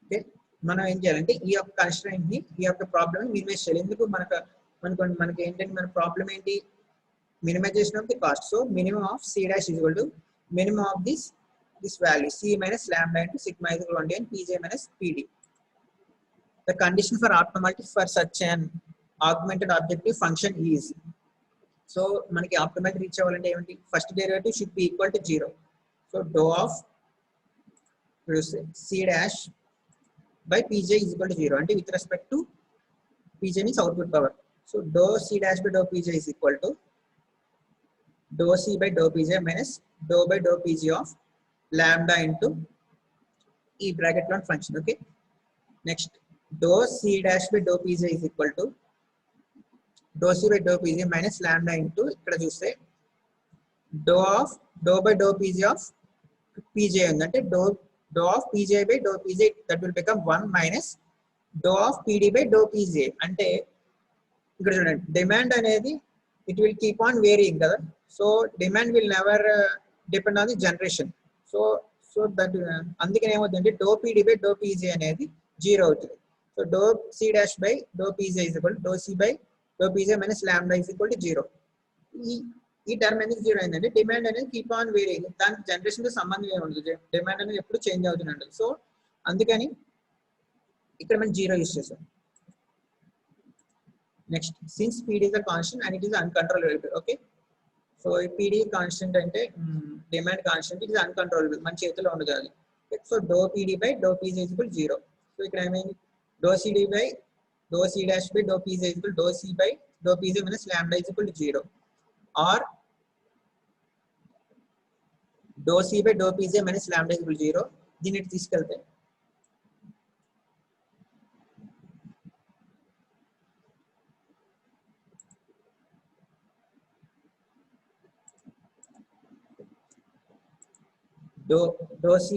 Okay, మనం ఏం చేయాలంటే ఈ యొక్క కన్స్ట్రైంట్ ని, ఈ యొక్క ప్రాబ్లమ్ మినిమైజ్ చేయాలి. ఎందుకు మనకి ఏంటంటే మన ప్రాబ్లం ఏంటి, minimization of the cost. So minimum of c dash is equal to minimum of this value c minus lambda into sigma is equal to 1 and pj minus pd. The condition for optimality for such an augmented objective function is, so manaki optimality reach avalante ementi, first derivative should be equal to 0. So dou of c dash by pj is equal to 0 ante with respect to pj means output power. So dou c dash by dou pj is equal to dou c by dou pj minus dou by dou pg of lambda into e bracket one function. Okay, next dou c dash by dou pj is equal to dou c by dou pj minus lambda into ikkada chuste dou by dou pg of pj undante dou of pj by dou pj, that will become 1 minus dou of pd by dou pj. ante ikkada chudandi demand anedi it will keep on varying kada, so demand will never depend on the generation. So that అందుకని ఏమవుతుందంటే dou pd by dou pj అనేది 0 అవుతుంది. So dou c dash by dou pj is equal to dou c by dou pj minus lambda is equal to 0. ఈ term అనేది 0 అయిందంటే demand అనేది keep on varying, దానికి generation తో సంబంధం ఏమి ఉండదు, డిమాండ్ అనేది ఎప్పుడు చేంజ్ అవుతూనే ఉంటుంది. సో అందుకని ఇక్కడ మనం 0 యూస్ చేసాం. Next since pd is a constant and it is uncontrollable. Okay, so ఈ pd కాన్స్టెంట్ అంటే demand constant, it is uncontrollable, మన చేతిలో ఉండదు అది. So dou pd by dou pj is equal to 0. So ఇక్కడ ఏమైంది, dou cd by dou c dash by dou pj is equal to dou c by dou pj minus lambda is equal to 0, or dou c by dou pj minus lambda is equal to 0. దీన్ని ఇటు తీసుకెళ్తే dou c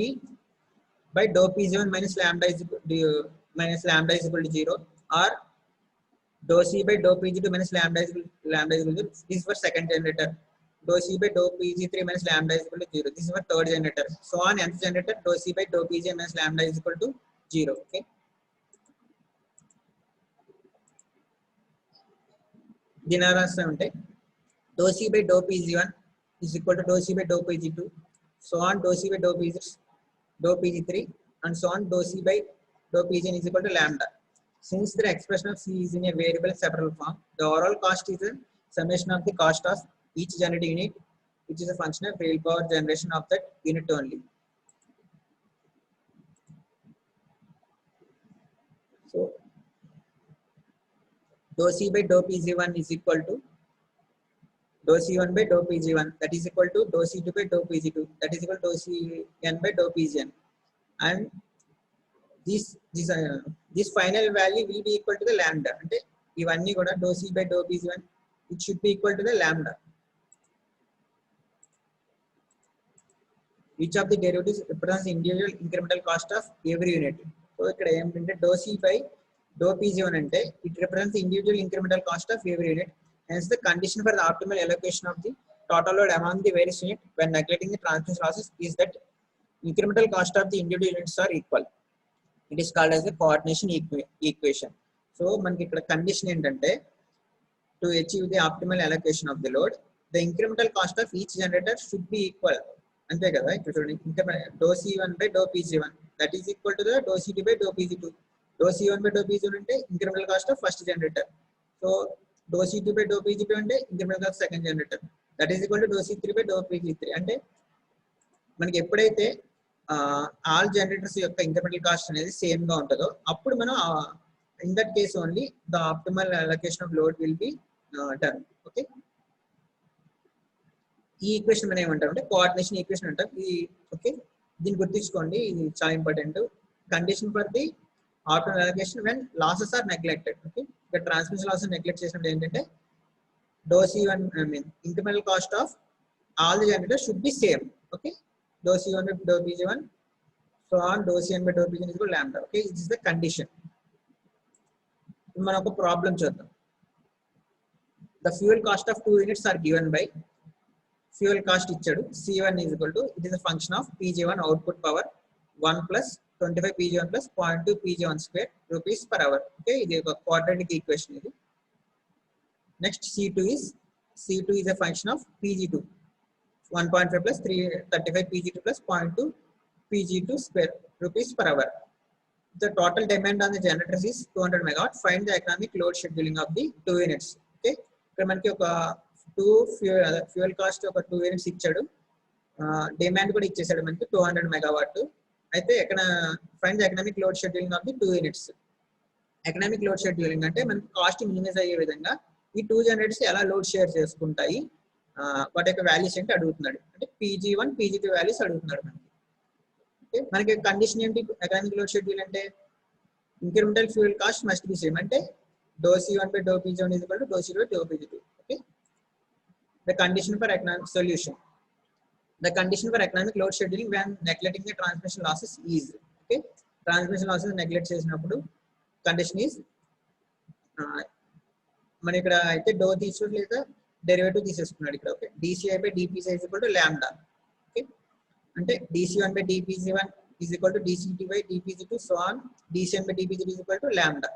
by dou pj1 minus lambda is equal to 0, or dou c by dou pg2 minus lambda is equal to 0. This is for second generator. Dou c by dou pg3 minus lambda is equal to 0. This is for third generator. So on nth generator, dou c by dou pj minus lambda is equal to 0. Okay, దీని ఎలా రాస్తా ఉంటే dou c by dou pg1 is equal to dou c by dou pg2, so on dou c by dou pg3 and so on dou c by dou pgn is equal to lambda. Since the expression of c is in a variable separable form, the overall cost is a summation of the cost of each generated unit, which is a function of real power generation of that unit only. So dou c by dou pg1 is equal to dou c1 by dou pg1, that is equal to dou c2 by dou pg2, that is equal to dou cn by dou pgn, and this final value will be equal to the lambda. అంటే ఇవన్నీ కూడా dou c by dou pg1 it should be equal to the lambda. Each of the derivatives represents individual incremental cost of every unit. So ఇక్కడ ఏంటంటే dou c by dou pg1 అంటే it represents the individual incremental cost of every unit. Hence the condition for the optimal allocation of the total load among the various units when neglecting the transmission losses is that incremental cost of the individual units are equal. It is called as the coordination equation. So మనకి ఇక్కడ condition ఏంటంటే to achieve the optimal allocation of the load, the incremental cost of each generator should be equal. అంతే కదా, ఇక్కడ చూడండి dou c1 by dou pg1 that is equal to the dou c2 by dou pg2. dou c1 by dou pg1 అంటే incremental cost of first generator, so dou c2 by dou pg2 అంటే incremental cost of second generator, that is equal to dou c3 by dou pg3. అంటే మనకి ఎప్పుడైతే all generators యొక్క incremental cost అనేది same గా ఉంటుందో అప్పుడు మనం in that case only the optimal allocation of load will be done. Okay, ఈ ఈక్వేషన్ మనం ఏమంటాం అంటే కోఆర్డినేషన్ ఈక్వేషన్ అంటాం. ఈ ఓకే, దీన్ని గుర్తుంచుకోండి, ఇది చాలా important. Condition for the optimal allocation when losses are neglected. Okay, ఇక్కడ ట్రాన్స్మిషన్ లాసెస్ నెగ్లెక్ట్ చేసినప్పుడు ఏంటంటే dou c1 incremental cost of all the generators should be same. Okay, dou c1 by dou pg1, so on dou cn by dou pgn is equal to lambda. Okay, this is the condition. మనం ఒక problem చూద్దాం. The fuel cost of 2 units are given by fuel cost ఇచ్చాడు c1 is equal to, it is a function of pg1 output power 1 plus 25 pg1 plus 0.2 pg1 square rupees per hour. Okay, ఇది ఒక quadratic equation ఇది. Next C2 is a function of pg2 1.5 plus 35 pg2 plus 0.2 pg2 square rupees per hour. The total demand on the generators is 200 megawatt. Find the economic load scheduling of the 2 units. Okay, ఇక్కడ మనకి ఒక 2 fuel cost ఒక 2 units ఇచ్చాడు, demand కూడా ఇచ్చేసాడు మనకి 200 megawatt. అయితే ఇక్కడ find the economic load scheduling of the 2 units. Economic load scheduling అంటే మనకి కాస్ట్ మినిమైజ్ అయ్యే విధంగా ఈ 2 జనరేటర్స్ ఎలా లోడ్ షేర్ చేసుకుంటాయి, వాటి యొక్క వాల్యూస్ ఏంటి అడుగుతున్నాడు. అంటే pg1 pg2 వాల్యూస్ అడుగుతున్నాడు మనకి. ఓకే, మనకి కండిషన్ ఏంటి ఎకనామిక్ లోడ్ షెడ్యూల్ అంటే incremental fuel cost must be same, అంటే dou C1 by dou PG1 is equal to dou C2 by dou PG2. Okay, the condition for economic solution. The condition for economic load scheduling when neglecting the transmission losses is. Okay, transmission losses neglect చేసినప్పుడు condition is మన ఇక్కడ అయితే do తీసుకోవడం లేదా derivative తీసేసుకున్నాడు ఇక్కడ. Okay, DCI by DPCI is equal to lambda. Okay, అంటే DC1 by DPC1 is equal to DCT by DPC2 so on DCN by DPC2 is equal to lambda.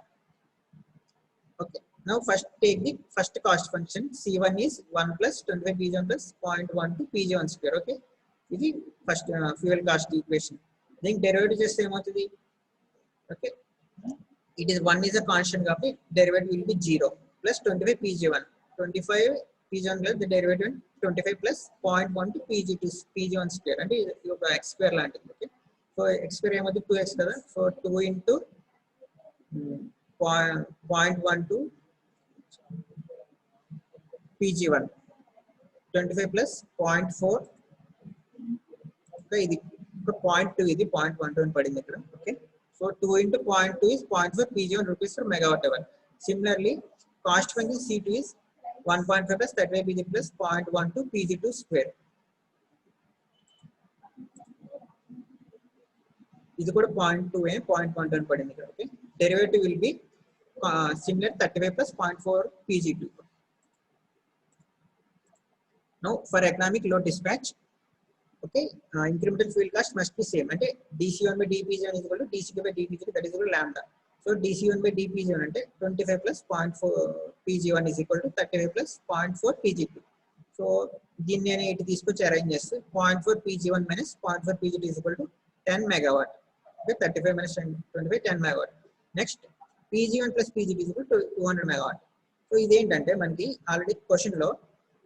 Okay, now first take the first cost function. C1 is 1 plus 25 pg1 plus 0.12 pg1 square. Okay, ఇది first fuel cost equation. దీనికి derivative చేస్తే ఏమవుతుంది? Okay, it is 1 is a constant కాబట్టి derivative will be 0 plus 25 pg1 plus the derivative 25 plus 0.12 pg1 square అంటే ఇది ఒక x square లాంటిది. Okay, so x square ఏమవుతుంది 2x కదా, సో 2 into 0.12 pg1 25 plus 0.4. ఇది ఒక 0.2 ఇది 0.12 అని పడింది ఇక్కడ. Okay, so 2 into 0.2 is 0.4 pg1 rupees per megawatt hour. Similarly, cost function C2 is 1.5 plus 35 pg plus 0.12 pg2 square. ఇది కూడా 0.2 0.12 అని పడింది ఇక్కడ. Okay, derivative will be similar 35 plus 0.4 pg2. Now for economic load dispatch, okay, incremental fuel cost must be same, అంటే DC1 by DPG1 is equal to DCQ by DPG2 that is equal to lambda. So DC1 by DPG1 అంటే 25 plus 0.4 pg1 is equal to 35 plus 0.4 pg2. So దీన్ని నేను ఇటు తీసుకొచ్చి arrange చేస్తే 0.4 pg1 minus 0.4 pg2 is equal to 10 megawatt. Okay, 35 minus 25 10 megawatt. Next pg1 plus pg2 is equal to 200 megawatt. So ఇదేంటంటే మనకి already question లో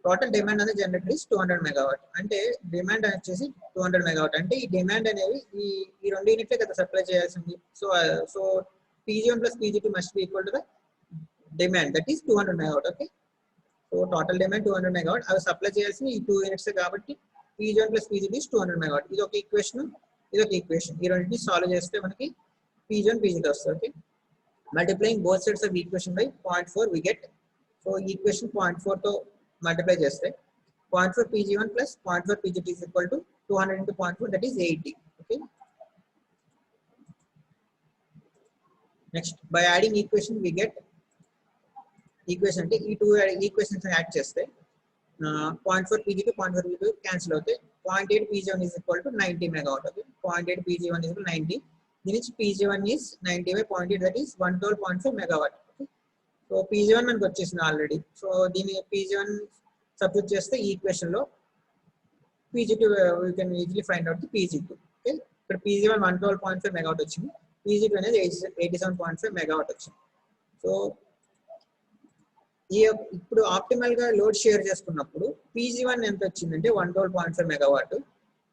total demand అనేది generator is 200 megawatt, అంటే డిమాండ్ వచ్చేసి 200 మెగావాట్. అంటే ఈ డిమాండ్ అనేవి ఈ రెండు యూనిట్లే కదా సప్లై చేయాల్సింది. So pg1 plus pg2 must be equal to the demand, that is 200 megawatt. Okay, so total demand 200 megawatt, అవి సప్లై చేయాల్సింది ఈ 2 యూనిట్స్ కాబట్టి pg1 plus pg2 is 200 megawatt. ఇది ఒక ఈక్వేషన్, ఇది ఒక ఈక్వేషన్. ఈ రెండింటిని సాల్వ్ చేస్తే మనకి pg1 pg2 వస్తుంది. Okay, multiplying both sides of equation by 0.4 we get. So equation 0.4 తో మల్టిప్లై చేస్తే 0.4 pg1 plus 0.4 pg2 is equal to 200 into 0.4 that is 80. Okay, next by adding equation we get equation అంటే ఈ 2 equations add చేస్తే 0.4 pg2 0.4 pg2 cancel అవుతాయి. 0.8 pg1 is equal to 90 megawatt. Okay, 0.8 pg1 is equal to 90. దీని నుంచి pg1 is 90 by 0.8 that is 112.5 megawatt. So pg1 మనకు వచ్చేసింది already. So దీన్ని pg1 substitute చేస్తే ఈ ఈక్వేషన్ లో pg2 we can easily find out the pg2. Okay, ఇక్కడ pg1 112.5 megawatt వచ్చింది, pg2 అనేది 87.5 మెగావాట్ వచ్చింది. సో ఇప్పుడు ఆప్టిమల్ గా లోడ్ షేర్ చేసుకున్నప్పుడు pg1 ఎంత వచ్చిందంటే 112.5 మెగావాట్,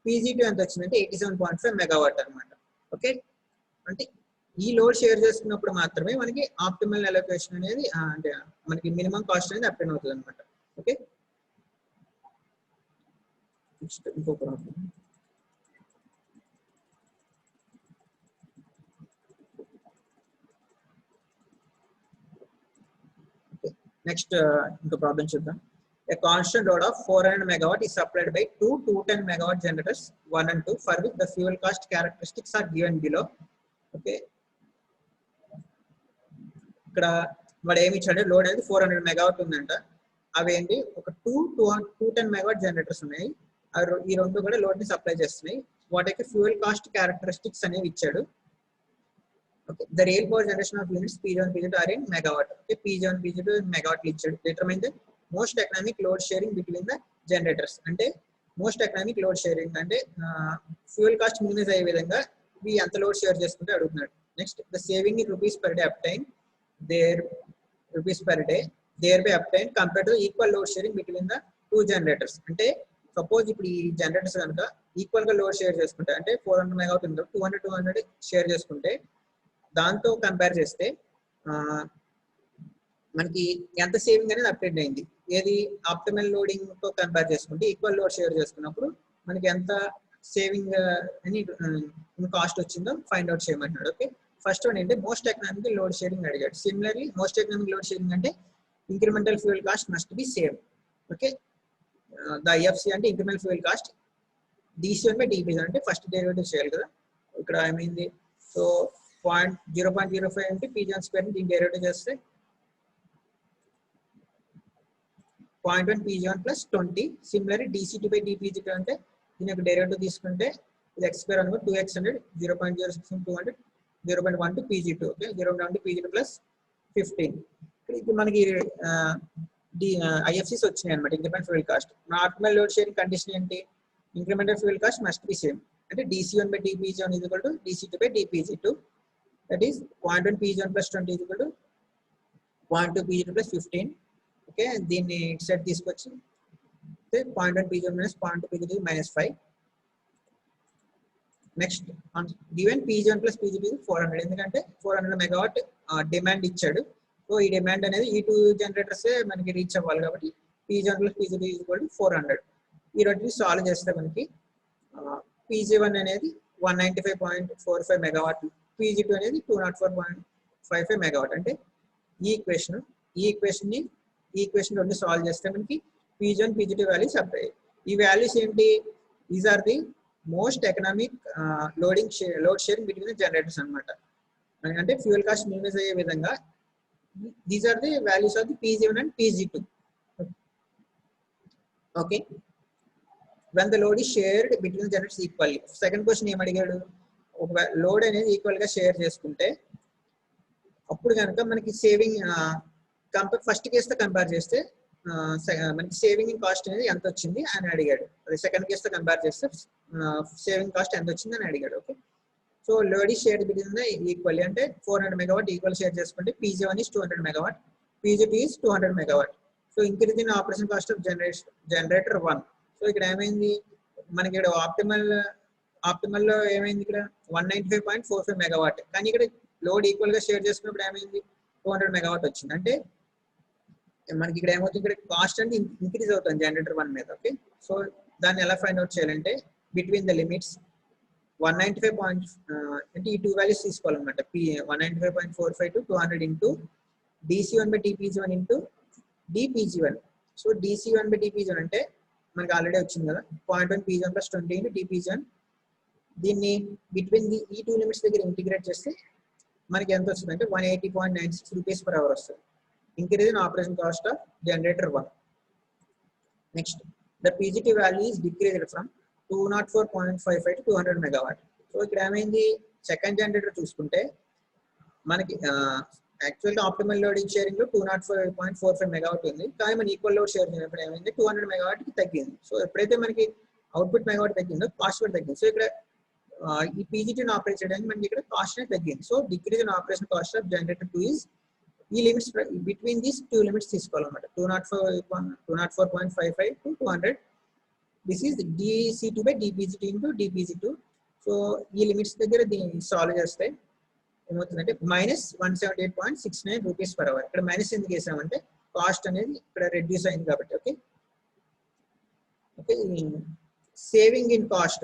pg2 ఎంత వచ్చిందంటే 87.5 మెగావాట్ అన్నమాట. ఓకే, అంటే ఈ లోడ్ షేర్ చేసుకున్నప్పుడు మాత్రమే మనకి ఆప్టిమల్ అలొకేషన్ అనేది అంటే మనకి మినిమం కాస్ట్ అనేది అప్టైన్ అవుతుంది అనమాట. ఓకే, నెక్స్ట్ ఇంకో ప్రాబ్లం. నెక్స్ట్ ఇంకో ప్రాబ్లం చూద్దాం. A constant load of 400 megawatt is supplied by two 210 megawatt generators 1 and 2 for which the fuel cost characteristics are given below. Okay, ఇక్కడ వాడు ఏమి ఇచ్చాడు, లోడ్ అనేది 400 మెగావాట్ ఉందంట. అవి ఏంటి, ఒక 210 మెగావాట్ జనరేటర్స్ ఉన్నాయి, ఈ రెండు కూడా లోడ్ ని సప్లై చేస్తున్నాయి. వాటి యొక్క ఫ్యూయల్ కాస్ట్ క్యారెక్టరిస్టిక్స్ అనేవి ఇచ్చాడు. Okay, the real power generation of units P1 P2 are in megawatt. Okay, P1 P2 megawatt ఇచ్చాడు. Determine the most economic load sharing between the generators. అంటే మోస్ట్ ఎకనామిక్ లోడ్ షేరింగ్ అంటే fuel cost minimize అయ్యే విధంగా ఇవి ఎంత load share చేసుకుంటే అడుగుతున్నాడు. Next the saving in rupees per day obtain there rupees per day there by obtain compare to equal load sharing between the two generators. అంటే suppose ఇప్పుడు ఈ జనరేటర్స్ కనుక ఈక్వల్ గా లోడ్ షేర్ చేసుకుంటే అంటే 400 megawatt ఉందో 200 షేర్ చేసుకుంటే దాంతో కంపేర్ చేస్తే మనకి ఎంత సేవింగ్ అనేది అప్డేట్ అయింది. ఏది ఆప్టిమల్ లోడింగ్ తో కంపేర్ చేసుకుంటే ఈక్వల్ లోడ్ షేర్ చేసుకున్నప్పుడు మనకి ఎంత సేవింగ్ అని కాస్ట్ వచ్చిందో ఫైండ్ అవుట్ చేయమంటున్నాడు. ఓకే, ఫస్ట్ వన్ ఏంటి మోస్ట్ ఎకనామిక్ లోడ్ షేరింగ్ అడిగాడు. Similarly most economic load sharing అంటే incremental fuel cost must be same. Okay, the IFC అంటే incremental fuel cost DC1 by DP అంటే first derivative చేయాలి కదా. ఇక్కడ ఏమైంది, సో 0.05 అంటే P1 స్క్వేర్ దీని డెరివేటివ్ చేస్తే 0.1 P1 plus 20. Similarly DC2 by DP2 అంటే దీని యొక్క డెరివేటివ్ తీసుకుంటే ఇది x స్క్వేర్ అనుకో 2x 100 0.06 200 0.1 to Pg2. Okay, 0.1 to Pg2 plus 15. ఇప్పుడు మనకి IFCs వచ్చినాయి అనమాట. Incremental fuel cost optimal load sharing condition ఏంటి, incremental fuel cost must be same. అంటే DC1 by DP1 is equal to DC2 by DPG2. That is 0.1 P1 plus 20 is equal to 0.2 P2 plus 15. Okay, దీన్ని set తీసుకొచ్చి 0.1 P1 minus 0.2 P2 minus 5. Next given P1 plus P2 is 400. ఎందుకంటే 400 megawatt demand ఇచ్చాడు. So ఈ demand అనేది ఈ two generators మనకి reach అవ్వాలి కాబట్టి P1 plus P2 is equal to 400. ఈ రెండు సాల్వ్ చేస్తే మనకి Pg1 అనేది 195.45 మెగావాట్, Pg2 అనేది 204.55 మెగావాట్. అంటే ఈ ఈక్వేషన్ రెండు సాల్వ్ చేస్తే మనకి P1 Pg2 వాల్యూస్ అప్లై. ఈ వాల్యూస్ ఏంటి, these are the most economic load sharing between generators అనమాట. అంటే ఫ్యూయల్ కాస్ట్ మినిమైజ్ అయ్యే విధంగా these are the values of the Pg1 and Pg2. Okay, when the load is shared between the generators equally. Second question ఏం అడిగాడు, ఒక load అనేది equal గా share చేసుకుంటే అప్పుడు కనుక మనకి సేవింగ్ ఫస్ట్ కేసుతో కంపేర్ చేస్తే మనకి సేవింగ్ ఇన్ కాస్ట్ అనేది ఎంత వచ్చింది అని అడిగాడు. అది సెకండ్ కేసుతో కంపేర్ చేస్తే సేవింగ్ కాస్ట్ ఎంత వచ్చింది అని అడిగాడు. Okay, so load is shared between equally అంటే 400 మెగావాట్ ఈక్వల్ షేర్ చేసుకుంటే Pg1 is 200 megawatt, Pg2 is 200 megawatt. So increase in operation cost of generator 1. So ఇక్కడ ఏమైంది మనకి, ఇక్కడ ఆప్టిమల్ లో ఏమైంది, ఇక్కడ 195.45 మెగావాట్, కానీ ఇక్కడ లోడ్ ఈక్వల్ గా షేర్ చేసుకున్నప్పుడు ఏమైంది 200 మెగావాట్ వచ్చింది. అంటే మనకి ఇక్కడ ఏమవుతుంది, ఇక్కడ కాస్ట్ అంటే ఇంక్రీజ్ అవుతుంది జనరేటర్ 1 మీద. ఓకే, సో దాన్ని ఎలా ఫైండ్ అవుట్ చేయాలంటే బిట్వీన్ ద లిమిట్స్ 195 అంటే ఈ టూ వాల్యూస్ తీసుకోవాలన్నమాట. 195.45 to 200 into DC1 by DPG1 into DPG1. So DC1 by DPG1 అంటే మనకి ఆల్రెడీ వచ్చింది కదా 0.1 P1 ప్లస్ 20 ఇంటూ DPG1. దీన్ని బిట్వీన్ ఈ టూ లిమిట్స్ దగ్గర ఇంటిగ్రేట్ చేస్తే మనకి ఎంత వస్తుంది అంటే 180.96 రూపీస్ పర్ అవర్ వస్తుంది. Increase in operation cost of generator 1. Next the Pg2 value is decreased from 204.55 to 200 megawatt. So ఇక్కడ ఏమైంది, సెకండ్ జనరేటర్ చూసుకుంటే మనకి యాక్చువల్గా ఆప్టిమల్ లోడింగ్ షేరింగ్ లో 204.45 మెగావాట్ ఉంది, కానీ మన ఈక్వల్ లోడ్ షేర్ చేసినప్పుడు ఏమైంది 200 మెగావాట్ కి తగ్గింది. సో ఎప్పుడైతే మనకి అవుట్పుట్ మెగావాట్ తగ్గిందో కాస్ట్ కూడా తగ్గింది. సో ఇక్కడ ఈ Pg2 ఆపరేట్ చేయడానికి మనకి ఇక్కడ కాస్ట్ అనేది తగ్గింది. So decrease in operation cost of generator 2 is ఈ limits between these two limits తీసుకోవాలన్నమాట. 204.55 to 200. This is DC2 by DPG2 into DPG2. So ఈ లిమిట్స్ దగ్గర దీన్ని సాల్వ్ చేస్తే ఏమవుతుందంటే -178.69 రూపీస్ పర్ అవర్. ఇక్కడ మైనస్ ఎందుకు వేసామంటే కాస్ట్ అనేది ఇక్కడ రెడ్యూస్ అయింది కాబట్టి. Okay, okay, saving in cost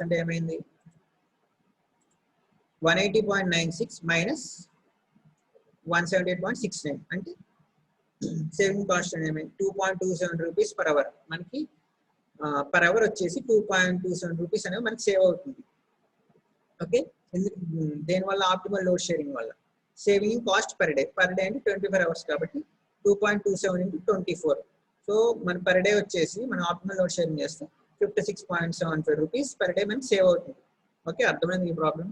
అంటే ఏమైంది 180.96 మైనస్ 178.69 అంటే సేవింగ్ కాస్ట్ అనేది 2.27 రూపీస్ పర్ అవర్. మనకి పర్ అవర్ వచ్చేసి 2.27 రూపీస్ అనేది మనకి సేవ్ అవుతుంది. ఓకే, దేనివల్ల ఆప్టిమల్ లోడ్ షేరింగ్ వల్ల. సేవింగ్ కాస్ట్ పర్ డే అంటే 24 అవర్స్ కాబట్టి 2.27 ఇంటూ 24. సో మన పర్ డే వచ్చేసి మనం ఆప్టిమల్ లోడ్ షేరింగ్ చేస్తే 56.75 రూపీస్ పర్ డే మనకి సేవ్ అవుతుంది. ఓకే, అర్థమైంది ఈ ప్రాబ్లం?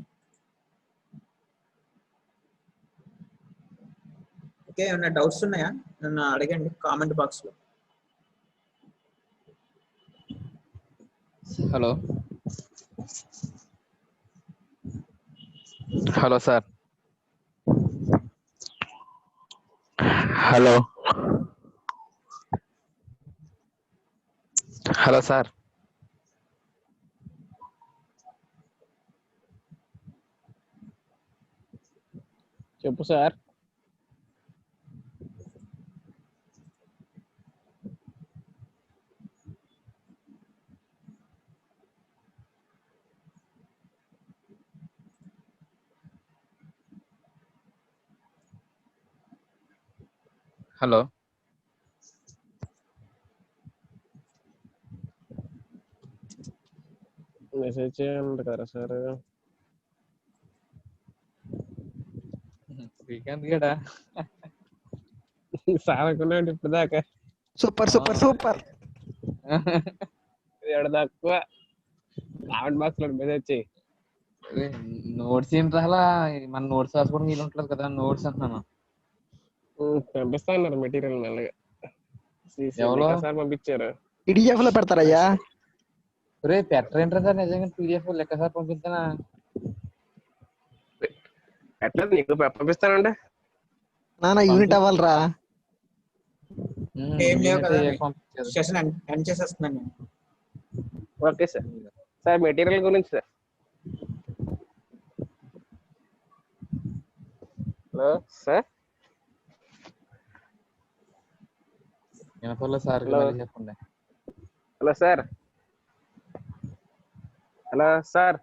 ఓకే, ఏమన్నా డౌట్స్ ఉన్నాయా? ఏమన్నా అడగండి కామెంట్ బాక్స్ లో. Hello hello sir. Hello hello sir. చెప్పు సార్. హలో మెసేజ్ చేయండి కదా సార్. శ్రీకాంత్ గడా సార్ అనుకున్నాండి ఇప్పుడు దాకా. Super super super. ఏడు తక్కువ కామెంట్ బాక్స్ లో మెసేజ్ చేయి. నోట్స్ ఏంటి అసలు? మన నోట్స్ రాసుకోవడం వీలు ఉంటుంది కదా, నోట్స్ అంటున్నాను. పంపిస్తా అన్నారు మెటీరియల్ మెల్లగా. ఎవరో సార్ పంపించారు. PDF లో పెడతారయ్యా. రే పెట్టరేంటారు సార్ నిజంగా? PDF లెక్క సార్ పంపిస్తానా? ఎట్లా నీకు పంపిస్తానండి. నాన్న యూనిట్ అవ్వాలరా. ఏం లేవు కదా, పంపించారు. సెషన్ ఎండ్ చేసేస్తున్నాను నేను. Okay sir. సార్ మెటీరియల్ గురించి సార్. Hello sir. వినపడలేదు సార్, హలో. మళ్ళీ చెప్పండి. Hello sir. Hello sir.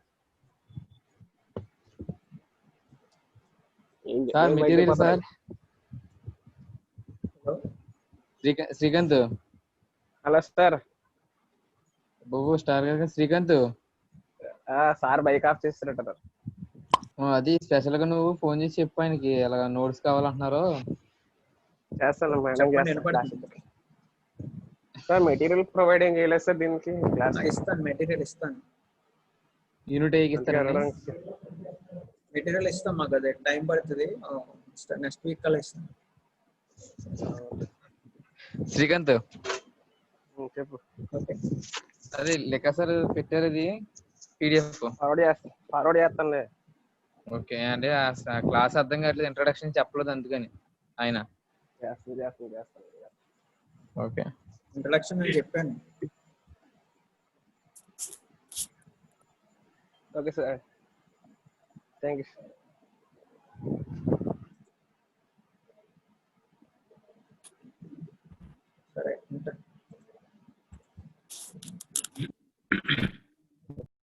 Sir material sir. Hello. Srikanth hello sir. బాబు స్టార్ గారు శ్రీకాంత్. సార్ బైక్ ఆఫ్ చేస్తున్నట్టు. అది స్పెషల్ గా నువ్వు ఫోన్ చేసి చెప్పు ఆయనకి ఇలా నోట్స్ కావాలంటున్నారు. చేస్తాను మేడం. చెప్పండి, చేస్తాను. వినపడుతుంది. సార్ మెటీరియల్ ప్రొవైడ్ ఏం చేయలేదు సార్ దీనికి క్లాస్. ఇస్తాను, మెటీరియల్ ఇస్తాను. యూనిట్ ఇస్తారండి. మెటీరియల్ ఇస్తాం, మాకు అదే టైం పడుతుంది. నెక్స్ట్ వీక్ కల్లా ఇస్తాం. శ్రీకాంత్ చెప్పు. ఓకే, అదే లెక్క సార్ పెట్టారు, అది PDF. ఫార్వర్డ్ చేస్తానులే. ఓకే అంటే క్లాస్ అర్థం కావట్లేదు, ఇంట్రడక్షన్ చెప్పలేదు అందుకని ఆయన. చేస్తాను. ఓకే, ఇంట్రడక్షన్ నేను చెప్పాను. Okay sir. Thank you. సరే, ఉంటా.